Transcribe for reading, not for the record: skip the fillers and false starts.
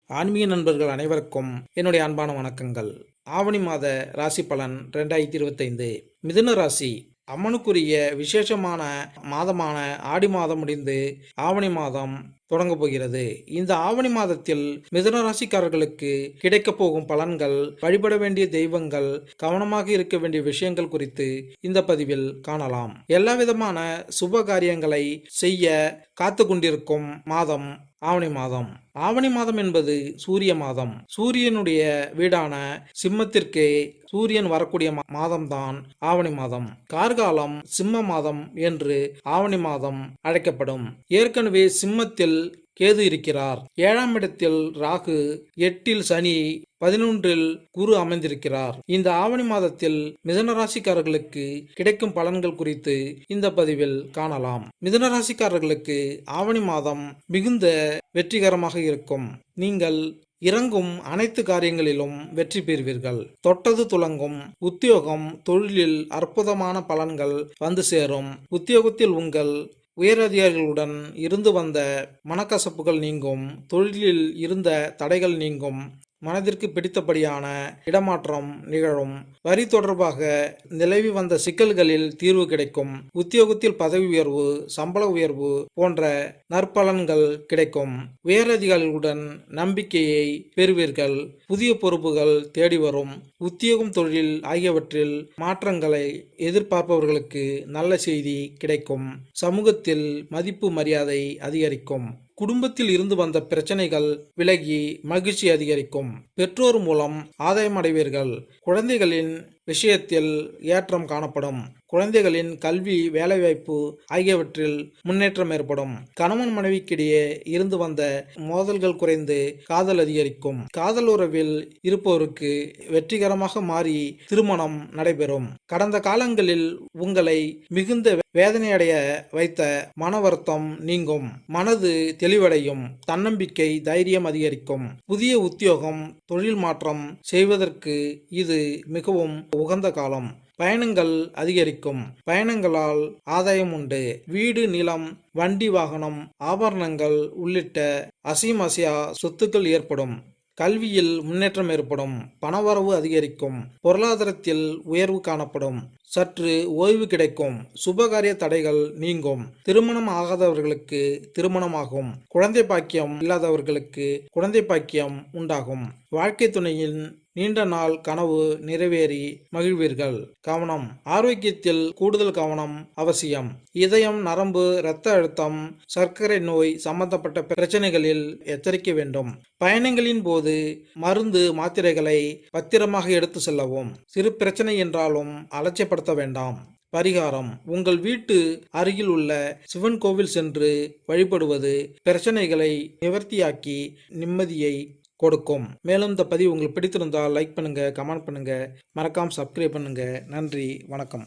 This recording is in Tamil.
ஆன்மீக நண்பர்கள் அனைவருக்கும் என்னுடைய அன்பான வணக்கங்கள். ஆவணி மாத ராசி பலன் 2025. மிதுன ராசி அம்மனுக்குரிய விசேஷமான மாதமான ஆடி மாதம் முடிந்து ஆவணி மாதம் தொடங்க போகிறது. இந்த ஆவணி மாதத்தில் மிதுன ராசிக்காரர்களுக்கு கிடைக்கப் போகும் பலன்கள், வழிபட வேண்டிய தெய்வங்கள், கவனமாக இருக்க வேண்டிய விஷயங்கள் குறித்து இந்த பதிவில் காணலாம். எல்லா விதமான சுப காரியங்களை செய்ய காத்து கொண்டிருக்கும் மாதம் ஆவணி மாதம். ஆவணி மாதம் என்பது சூரிய மாதம். சூரியனுடைய வீடான சிம்மத்திற்கு சூரியன் வரக்கூடிய மாதம்தான் ஆவணி மாதம். கார்காலம் சிம்ம மாதம் என்று ஆவணி மாதம் அழைக்கப்படும். ஏற்கனவே சிம்மத்தில் கேது இருக்கிறார். 7ஆம் இடத்தில் ராகு, 8இல் சனி, 11இல் குரு அமைந்திருக்கிறார். இந்த ஆவணி மாதத்தில் மிதுன ராசிக்காரர்களுக்கு கிடைக்கும் பலன்கள் குறித்து இந்த பதிவில் காணலாம். மிதுன ராசிக்காரர்களுக்கு ஆவணி மாதம் மிகுந்த வெற்றிகரமாக இருக்கும். நீங்கள் இறங்கும் அனைத்து காரியங்களிலும் வெற்றி பெறுவீர்கள். தொட்டது துலங்கும். உத்தியோகம், தொழிலில் அற்புதமான பலன்கள் வந்து சேரும். உத்தியோகத்தில் உங்கள் உயரதிகாரிகளுடன் இருந்து வந்த மனக்கசப்புகள் நீங்கும். தொழிலில் இருந்த தடைகள் நீங்கும். மனதிற்கு பிடித்தபடியான இடமாற்றம் நிகழும். வரி தொடர்பாக நிலவி வந்த சிக்கல்களில் தீர்வு கிடைக்கும். உத்தியோகத்தில் பதவி உயர்வு, சம்பள உயர்வு போன்ற நற்பலன்கள் கிடைக்கும். உயரதிகாரிகளுடன் நம்பிக்கையை பெறுவீர்கள். புதிய பொறுப்புகள் தேடி வரும். உத்தியோகம், தொழில் ஆகியவற்றில் மாற்றங்களை எதிர்பார்ப்பவர்களுக்கு நல்ல செய்தி கிடைக்கும். சமூகத்தில் மதிப்பு மரியாதை அதிகரிக்கும். குடும்பத்தில் இருந்து வந்த பிரச்சனைகள் விலகி மகிழ்ச்சி அதிகரிக்கும். பெற்றோர் மூலம் ஆதாயம் அடைவீர்கள். குழந்தைகளின் விஷயத்தில் ஏற்றம் காணப்படும். குழந்தைகளின் கல்வி, வேலைவாய்ப்பு ஆகியவற்றில் முன்னேற்றம் ஏற்படும். கணவன் மனைவிக்கிடையே இருந்து வந்த மோதல்கள் குறைந்து காதல் அதிகரிக்கும். காதல் உறவில் இருப்பவருக்கு வெற்றிகரமாக மாறி திருமணம் நடைபெறும். கடந்த காலங்களில் உங்களை மிகுந்த வேதனையடைய வைத்த மன வருத்தம் நீங்கும். மனது தெளிவடையும். தன்னம்பிக்கை, தைரியம் அதிகரிக்கும். புதிய உத்தியோகம், தொழில் மாற்றம் செய்வதற்கு இது மிகவும் உகந்த காலம். பயணங்கள் அதிகரிக்கும். பயணங்களால் ஆதாயம் உண்டு. வீடு, நிலம், வண்டி, வாகனம், ஆபரணங்கள் உள்ளிட்ட அசையா சொத்துக்கள் ஏற்படும். கல்வியில் முன்னேற்றம் ஏற்படும். பணவரவு அதிகரிக்கும். பொருளாதாரத்தில் உயர்வு காணப்படும். சற்று ஓய்வு கிடைக்கும். சுபகாரிய தடைகள் நீங்கும். திருமணம் ஆகாதவர்களுக்கு திருமணமாகும். குழந்தை பாக்கியம் இல்லாதவர்களுக்கு குழந்தை பாக்கியம் உண்டாகும். வாழ்க்கை துணையின் நீண்ட நாள் கனவு நிறைவேறி மகிழ்வீர்கள். கவனம். ஆரோக்கியத்தில் கூடுதல் கவனம் அவசியம். இதயம், நரம்பு, இரத்த அழுத்தம், சர்க்கரை நோய் சம்பந்தப்பட்ட பிரச்சனைகளில் எச்சரிக்க வேண்டும். பயணங்களின் போது மருந்து, மாத்திரைகளை பத்திரமாக எடுத்து செல்லவும். சிறு பிரச்சனை என்றாலும் அலட்சியப்படுத்த வேண்டாம். பரிகாரம். உங்கள் வீட்டு அருகில் உள்ள சிவன் கோவில் சென்று வழிபடுவது பிரச்சனைகளை நிவர்த்தியாக்கி நிம்மதியை கொடுக்கும். மேலும் இந்த பதிவு உங்களுக்கு பிடித்திருந்தால் லைக் பண்ணுங்க, கமெண்ட் பண்ணுங்க, மறக்காம சப்ஸ்கிரைப் பண்ணுங்க. நன்றி, வணக்கம்.